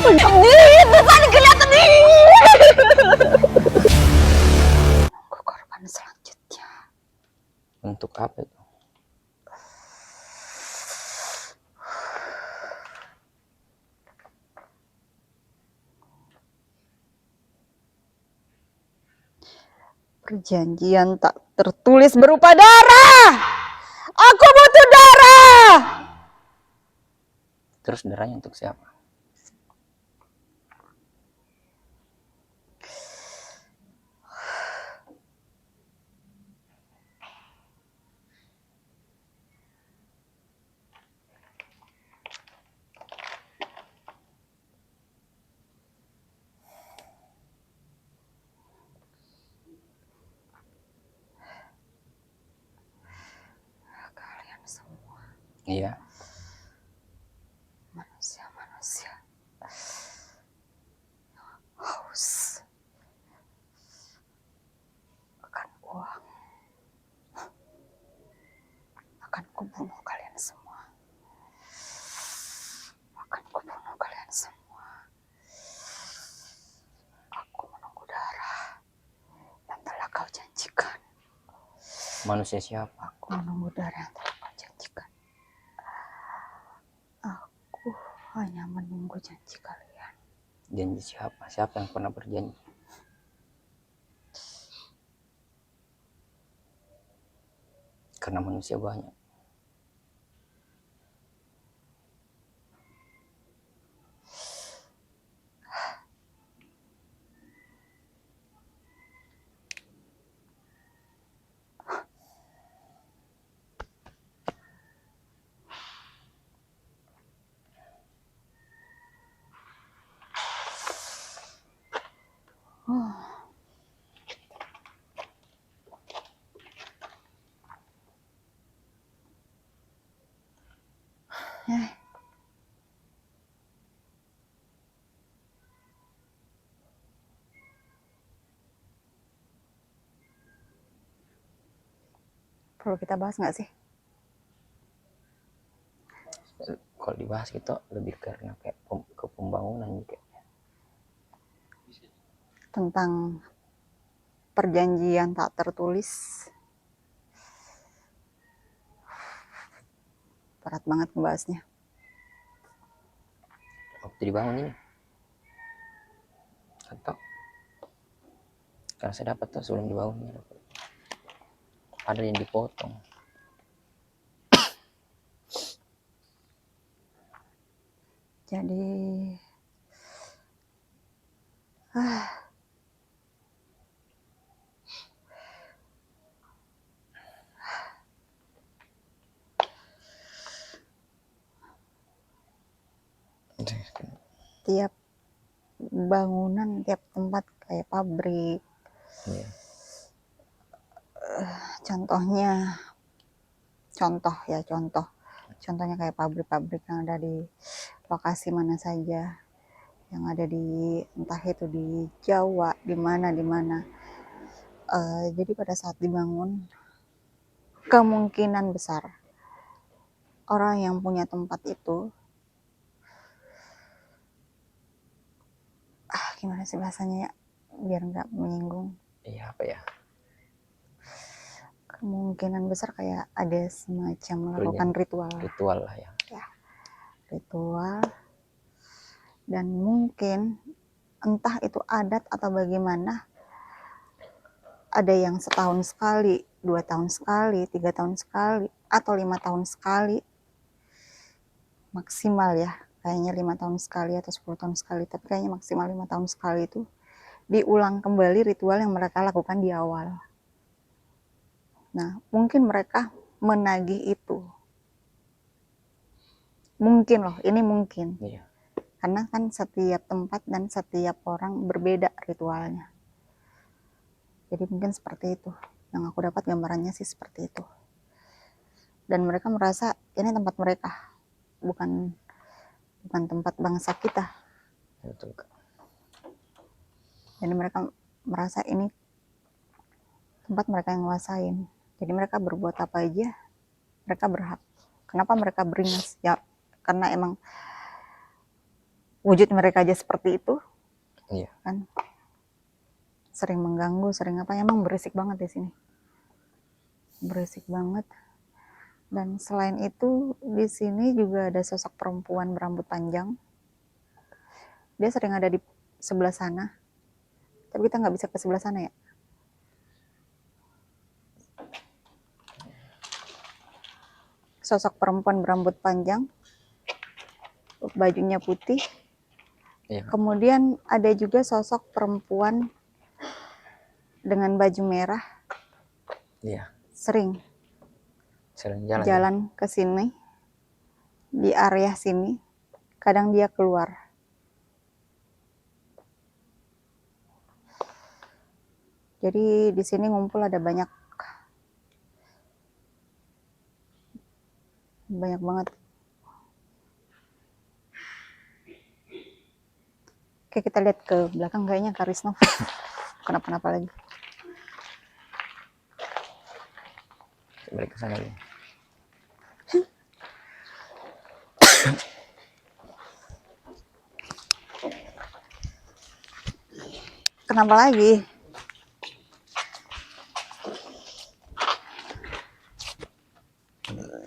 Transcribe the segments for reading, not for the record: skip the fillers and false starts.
Bukan kelihatan nih. Korban selanjutnya. Untuk apa itu? Perjanjian tak tertulis berupa darah. Aku butuh darah. Terus darahnya untuk siapa? Kalian semua Iya. manusia-manusia haus akan uang. Akan kubunuh kalian semua. Akan kubunuh kalian semua. Aku menunggu darah yang telah kau janjikan. Manusia siapa? Aku menunggu darah yang telah kau janjikan. Aku hanya menunggu janji kalian. Janji siapa? Siapa yang pernah berjanji? Karena manusia banyak. Perlu kita bahas nggak sih? Kalau dibahas itu lebih karena kayak ke pembangunan juga. Tentang perjanjian tak tertulis. Berat banget ngebahasnya. Waktu dibangun ini. Atau karena saya dapat tuh sebelum dibangun. Ada yang dipotong. Jadi tiap bangunan, tiap tempat kayak pabrik. Iya. Contohnya kayak pabrik-pabrik yang ada di lokasi mana saja, yang ada di entah itu di Jawa, di mana. Jadi pada saat dibangun, kemungkinan besar orang yang punya tempat itu, gimana sih bahasanya ya, biar nggak menyinggung. Iya apa ya? Kemungkinan besar kayak ada semacam melakukan ritual lah ya. Ritual, dan mungkin entah itu adat atau bagaimana, ada yang setahun sekali, 2 tahun sekali, 3 tahun sekali, atau 5 tahun sekali maksimal ya, kayaknya 5 tahun sekali atau 10 tahun sekali, tapi kayaknya maksimal 5 tahun sekali itu diulang kembali ritual yang mereka lakukan di awal. Nah, mungkin mereka menagih itu. Mungkin loh, ini mungkin. Iya. Karena kan setiap tempat dan setiap orang berbeda ritualnya. Jadi mungkin seperti itu. Yang aku dapat gambarannya sih seperti itu. Dan mereka merasa ini tempat mereka, bukan tempat bangsa kita. Betul. Jadi mereka merasa ini tempat mereka yang nguasain. Jadi mereka berbuat apa aja, mereka berhak. Kenapa mereka beringas? Ya karena emang wujud mereka aja seperti itu Iya. kan, sering mengganggu, sering apa, emang berisik banget di sini, berisik banget. Dan selain itu di sini juga ada sosok perempuan berambut panjang, dia sering ada di sebelah sana, tapi kita nggak bisa ke sebelah sana ya. Sosok perempuan berambut panjang, bajunya putih. Iya. Kemudian ada juga sosok perempuan dengan baju merah, Iya. sering Jalan. jalan ke sini, di area sini, kadang dia keluar. Jadi di sini ngumpul ada banyak banget. Oke, kita lihat ke belakang, kayaknya Karisno kenapa-napa lagi. Balik ke sana dulu. Kenapa lagi?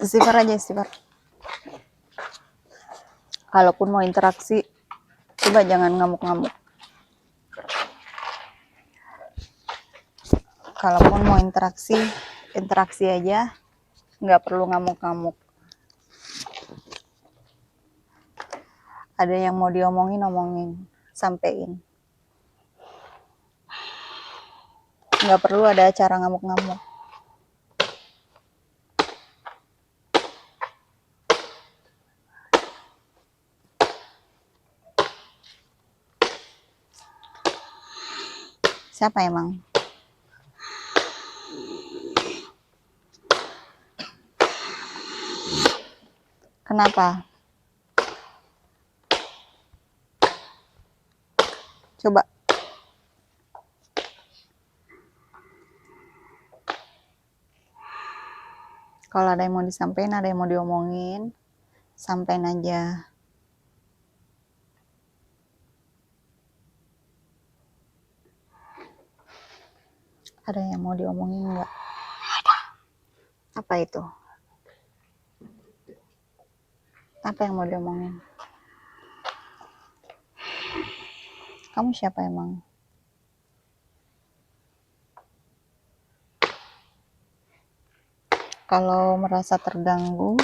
Istighfar aja, istighfar. Kalaupun mau interaksi, coba jangan ngamuk-ngamuk. Kalaupun mau interaksi aja, nggak perlu ngamuk-ngamuk. Ada yang mau diomongin, sampein. Nggak perlu ada acara ngamuk-ngamuk. Siapa emang? Kenapa? Coba. Kalau ada yang mau disampaikan, ada yang mau diomongin, sampein aja. Ada yang mau diomongin nggak? Apa itu? Apa yang mau diomongin? Kamu siapa emang? Kalau merasa terganggu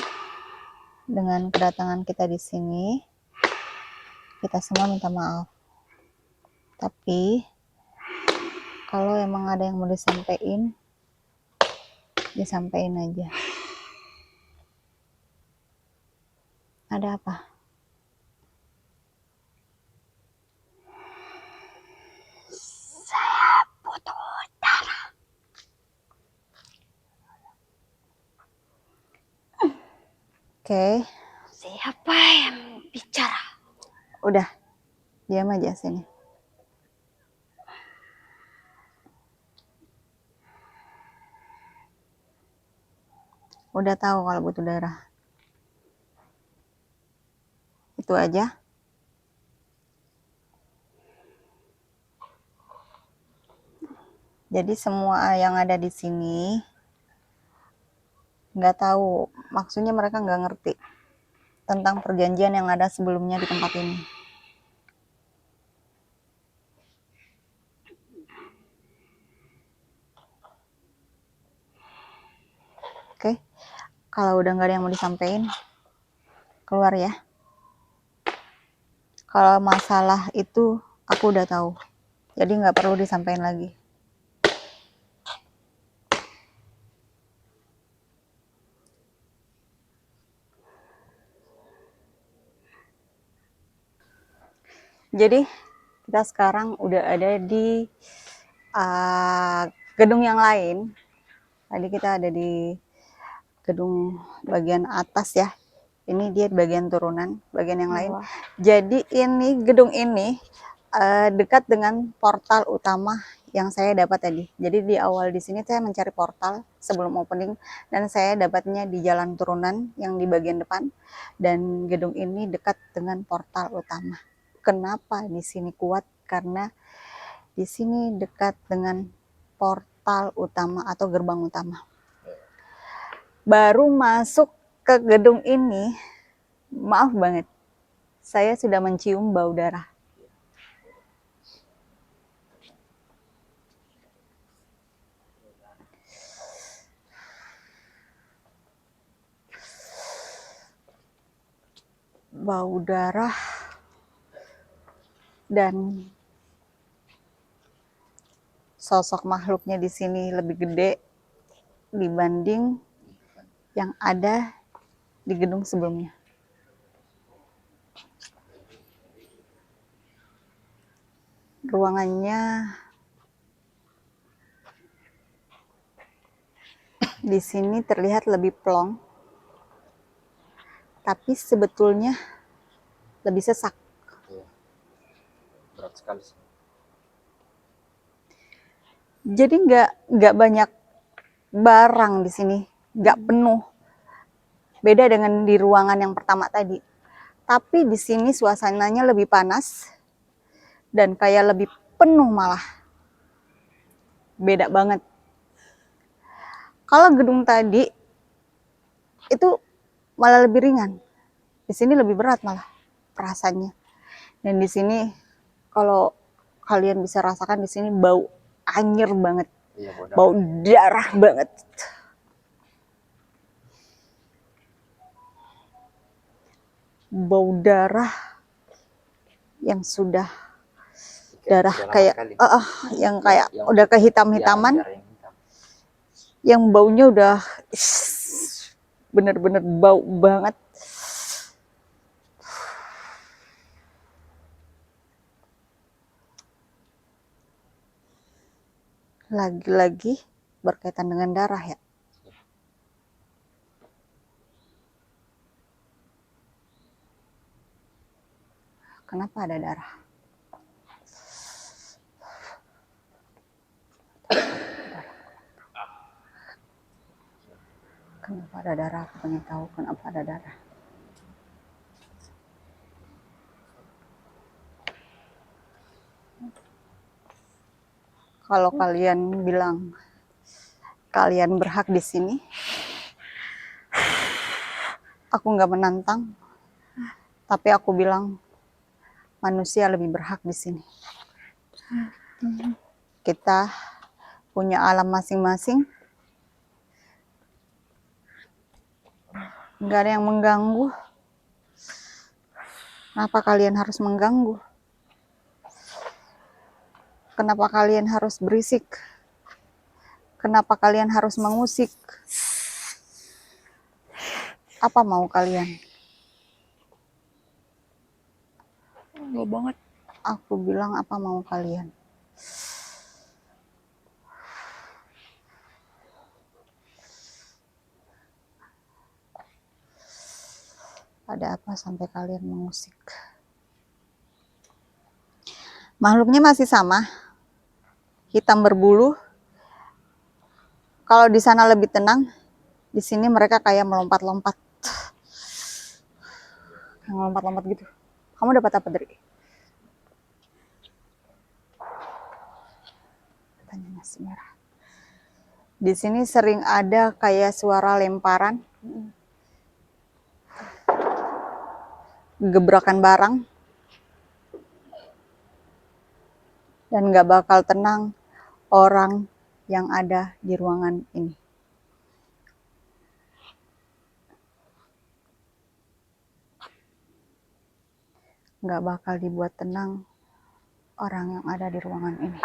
dengan kedatangan kita di sini, kita semua minta maaf. Tapi kalau emang ada yang mau disampaikan, disampaikan aja. Ada apa? Saya butuh darah. Oke. Siapa yang bicara? Udah, diam aja sini. Udah tahu kalau butuh darah. Itu aja. Jadi semua yang ada di sini nggak tahu, maksudnya mereka nggak ngerti tentang perjanjian yang ada sebelumnya di tempat ini. Oke, kalau udah nggak ada yang mau disampaikan, keluar ya. Kalau masalah itu aku udah tahu, jadi nggak perlu disampaikan lagi. Jadi kita sekarang udah ada di gedung yang lain. Tadi kita ada di gedung bagian atas ya. Ini dia bagian turunan, bagian yang lain. Jadi ini gedung ini dekat dengan portal utama yang saya dapat tadi. Jadi di awal di sini saya mencari portal sebelum opening dan saya dapatnya di jalan turunan yang di bagian depan, dan gedung ini dekat dengan portal utama. Kenapa di sini kuat? Karena di sini dekat dengan portal utama atau gerbang utama. Baru masuk ke gedung ini, maaf banget, saya sudah mencium bau darah. Bau darah dan sosok makhluknya di sini lebih gede dibanding yang ada di gedung sebelumnya. Ruangannya di sini terlihat lebih plong, tapi sebetulnya lebih sesak. Iya. Berat sekali sih. Jadi nggak banyak barang di sini, nggak penuh. Beda dengan di ruangan yang pertama tadi. Tapi di sini suasananya lebih panas dan kayak lebih penuh malah. Beda banget. Kalau gedung tadi itu malah lebih ringan. Di sini lebih berat malah perasaannya. Dan di sini kalau kalian bisa rasakan di sini bau anjir banget. Iya, Bau darah banget. Bau darah yang sudah darah kayak yang kayak yang udah kehitam-hitaman, darah yang hitam. yang baunya udah bener-bener bau banget. Lagi-lagi berkaitan dengan darah ya. Kenapa ada darah? Kenapa ada darah? Aku pengen tahu kenapa ada darah. Kalau kalian bilang kalian berhak di sini, aku nggak menantang. Tapi aku bilang manusia lebih berhak di sini. Kita punya alam masing-masing. Nggak ada yang mengganggu. Kenapa kalian harus mengganggu? Kenapa kalian harus berisik? Kenapa kalian harus mengusik? Apa mau kalian? Enggak banget. Aku bilang apa mau kalian? Ada apa sampai kalian mengusik? Makhluknya masih sama, hitam berbulu. Kalau di sana lebih tenang, di sini mereka kayak melompat-lompat. Kayak melompat-lompat gitu. Kamu dapat apa dari? Tanya nasi merah. Di sini sering ada kayak suara lemparan, gebrakan barang, dan gak bakal tenang orang yang ada di ruangan ini. Gak bakal dibuat tenang orang yang ada di ruangan ini.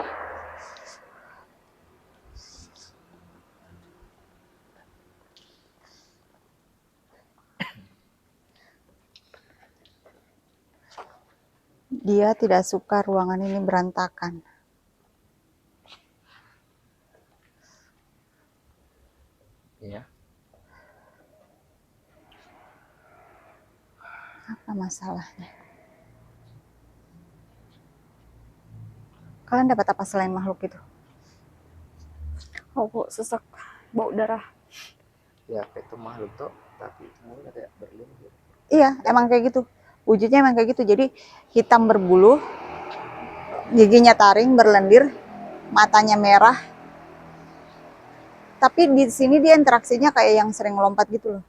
Dia tidak suka ruangan ini berantakan. Iya. Apa masalahnya? Kalian dapat apa selain makhluk itu? Aku sesak, bau darah. Ya, itu makhluk tuh, tapi semuanya kayak berlindung. Iya, emang kayak gitu. wujudnya emang kayak gitu. Jadi hitam berbulu, giginya taring berlendir, matanya merah. Tapi di sini dia interaksinya kayak yang sering lompat gitu loh.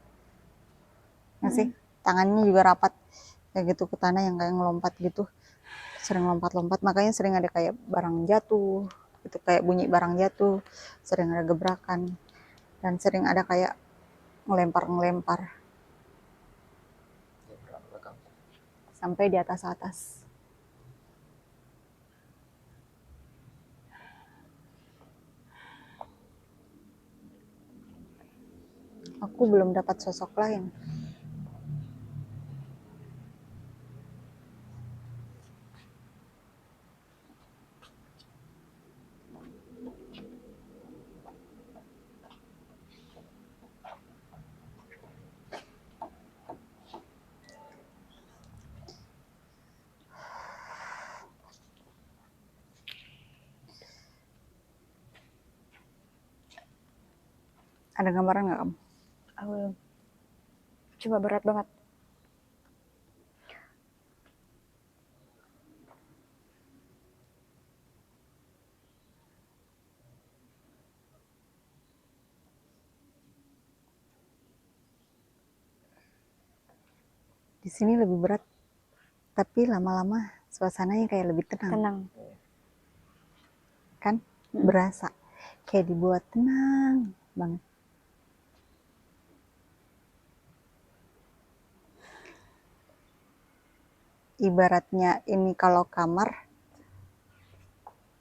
Nggak sih? Tangannya juga rapat kayak gitu ke tanah, yang kayak ngelompat gitu. Sering lompat-lompat, makanya sering ada kayak barang jatuh, itu kayak bunyi barang jatuh, sering ada gebrakan, dan sering ada kayak ngelempar-ngelempar sampai di atas-atas. Aku belum dapat sosok lain. Ada gambaran nggak kamu? Aku coba berat banget. Di sini lebih berat, tapi lama-lama suasananya kayak lebih tenang. Tenang. Kan? Berasa kayak dibuat tenang banget. Ibaratnya ini kalau kamar,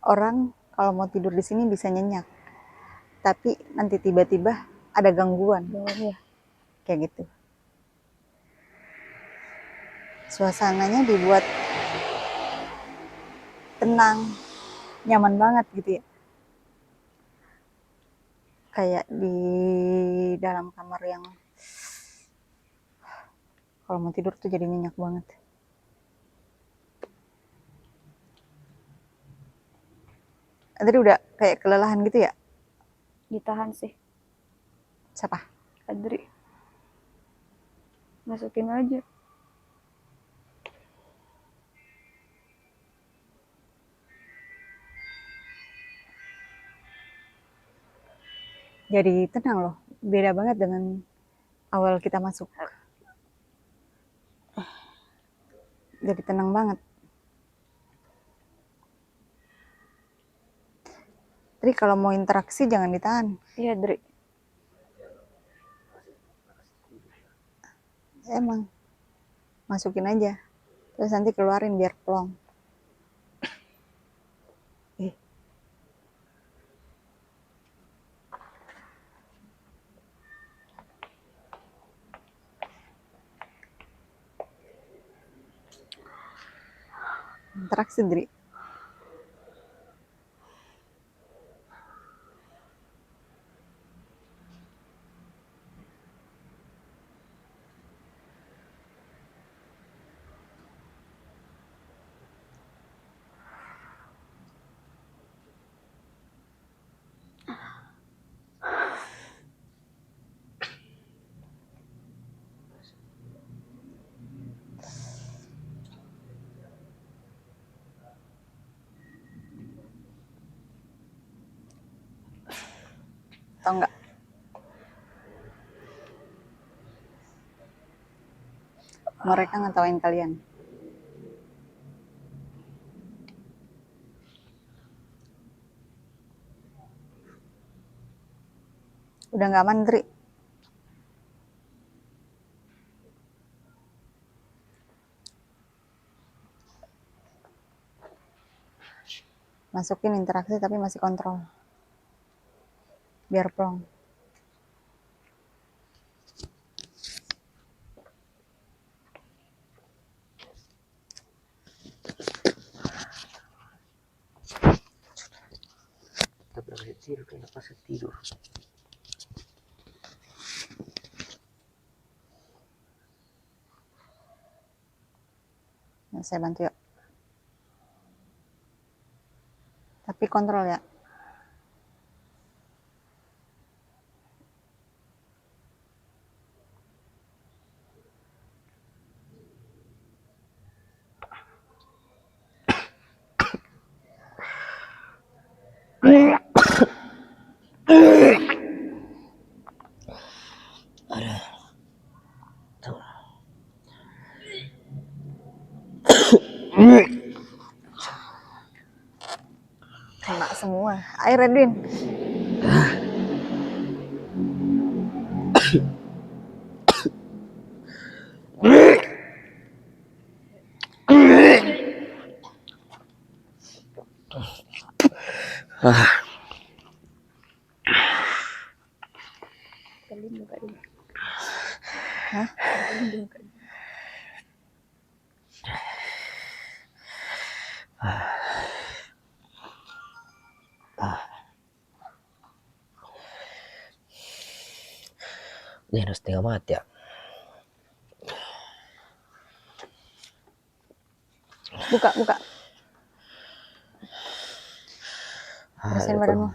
orang kalau mau tidur di sini bisa nyenyak, tapi nanti tiba-tiba ada gangguan, Bawahnya. kayak gitu. Suasananya dibuat tenang, nyaman banget gitu ya. Kayak di dalam kamar yang kalau mau tidur tuh jadi nyenyak banget. Tadi udah kayak kelelahan gitu ya? Ditahan sih. Siapa? Adri. Masukin aja. Jadi tenang loh, beda banget dengan awal kita masuk. Jadi tenang banget. Jadi kalau mau interaksi jangan ditahan. Iya, Dri. Emang masukin aja, terus nanti keluarin biar plong. Interaksi Dri. Tau nggak? Mereka ngetawain kalian. Udah nggak aman, Dri. Masukin interaksi tapi masih kontrol. Biar plong. Tapi harus tidur, kenapa saya tidur? Nah, saya bantu yuk. Tapi kontrol ya. Kena semua. Air Edwin. Kalian buka dulu. Hah? Kalian buka dulu. Ini harus setengah mati ya. Buka, buka. Berasain badanmu.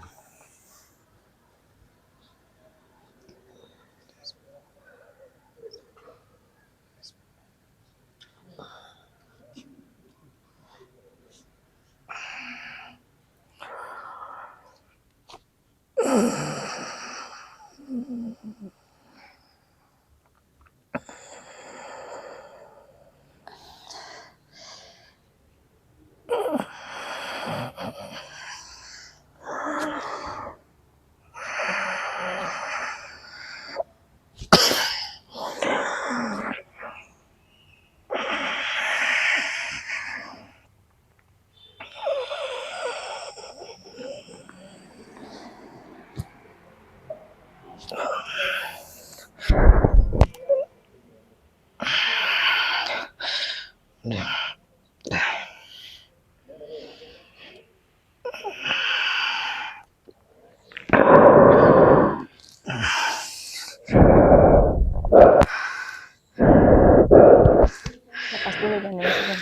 Lepas dulu dan masukin.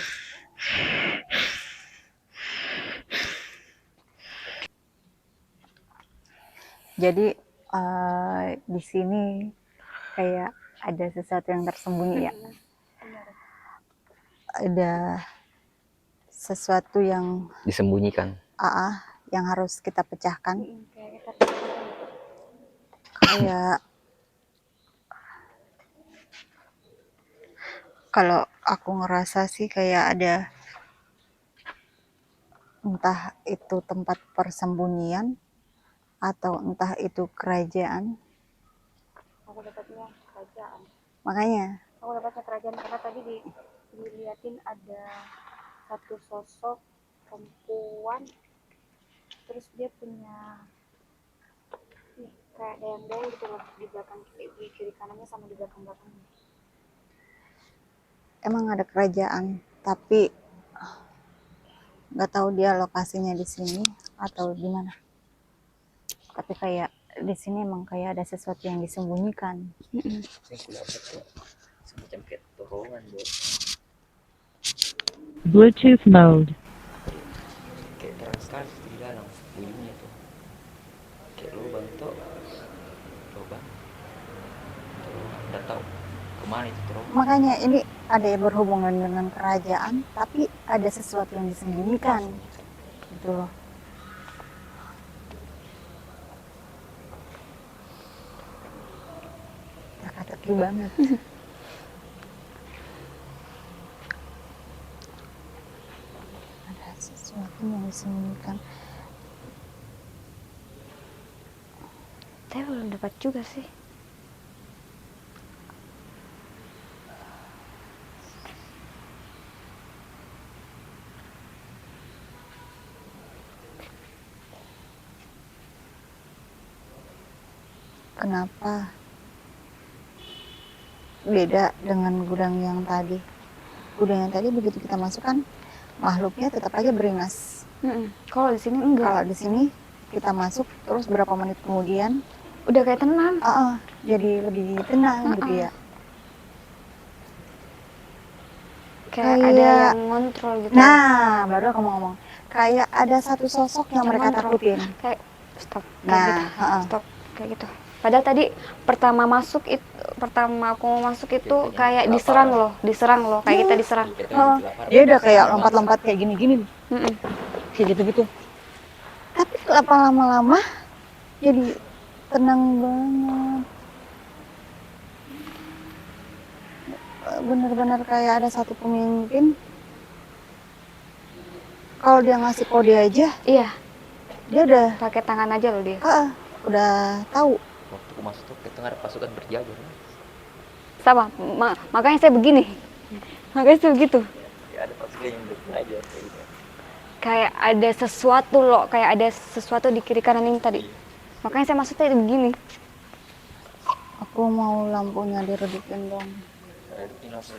Jadi di sini kayak ada sesuatu yang tersembunyi ya. Ada sesuatu yang Disembunyikan. yang harus kita pecahkan. Kayak kita Kayak kalau aku ngerasa sih kayak ada entah itu tempat persembunyian atau entah itu kerajaan. aku dapatnya kerajaan. Makanya Aku dapatnya kerajaan karena tadi diliatin ada satu sosok perempuan, terus dia punya nih, kayak ada yang bel gitu loh di belakang, di kiri kanannya sama di belakang belakangnya. emang ada kerajaan, tapi nggak tahu dia lokasinya di sini atau di mana. Tapi kayak di sini emang kayak ada sesuatu yang disembunyikan. Ini aku dapat tuh semacam kayak terowongan buat Bluetooth mode. kayak terang di dalam ujungnya tuh kayak lubang tuh lubang nggak tahu kemana itu terowongan. Makanya ini ada yang berhubungan dengan kerajaan, tapi ada sesuatu yang disembunyikan gitu loh. Teka-teki banget. Ada sesuatu yang disembunyikan. Tapi belum dapat juga sih. Kenapa beda dengan gudang yang tadi? Gudang yang tadi begitu kita masukkan, makhluknya tetap aja beringas. Kalau di sini enggak. Kalau di sini kita masuk terus berapa menit kemudian Udah kayak tenang. jadi lebih tenang gitu ya. Kayak ada yang ngontrol gitu. Nah, baru aku mau ngomong. Kayak ada satu sosok yang mereka Ngontrol. takutin. Kayak stop. Kayak Nah, gitu. Stop. Kayak gitu. Padahal tadi pertama aku mau masuk itu kayak diserang loh, kayak kita diserang. Dia udah kayak lompat-lompat kayak gini-gini. Kayak gitu-gitu. Tapi lama-lama jadi tenang banget. Bener-bener kayak ada satu pemimpin Kalau dia ngasih kode aja, Iya, dia udah pakai tangan aja loh dia. udah tahu. Waktu aku masuk tuh kita ada pasukan berjajar. Sama, makanya saya begini. Makanya saya begitu. Ya, ada pasukan yang berjajar kayak gitu. Kayak ada sesuatu loh, kayak ada sesuatu di kiri kanan ini tadi. Makanya saya masuk tadi begini. Aku mau lampunya diredupin dong. Saya ini langsung